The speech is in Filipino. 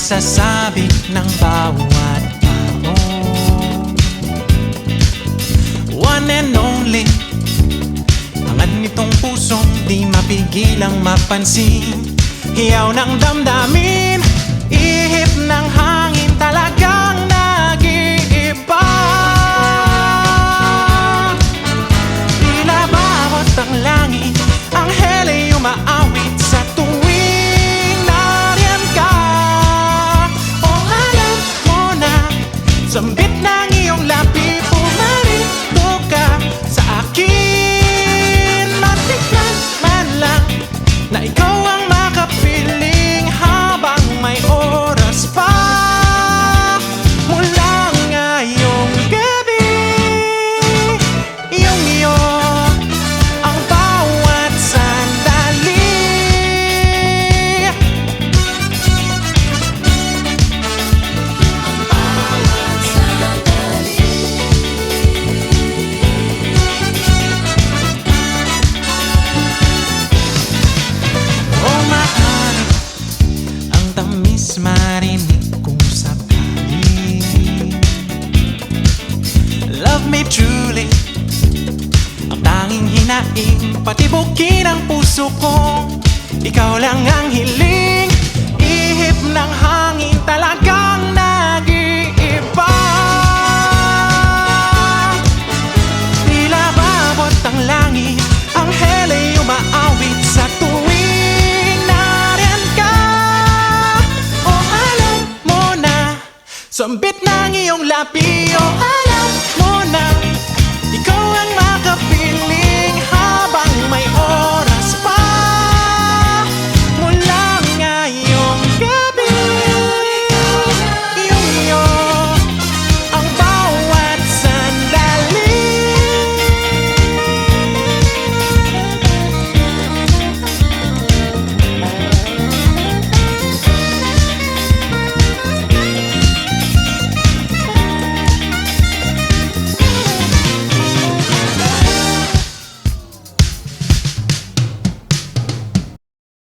masasabi ng bawat tao. One and only, angat nitong pusong di mapigilang mapansin. Hiyaw ng damdamin, ihip ng hangin, talagang nag-iiba. Tila bawat ang langit, anghel ay umaawit sa tuwing nariyan ka. O alam mo na, sambit ng iyong labi, pumarito ka sa akin. Matikman man lang na ikaw ang makapiling habang may oras pa. Mula ngayong gabi, iyong-iyo ang bawat sandali. Oh, mahal, ang tamis marinig kung sakali. Love me truly, ang tanging hinaing, patibukin ang puso ko. Ikaw lang ang hiling, ihip ng hangin, talagang nag-iiba. Tila bawat ang langit, anghel ay umaawit sa tuwing nariyan ka. O alam mo na, sambit ng iyong labi, o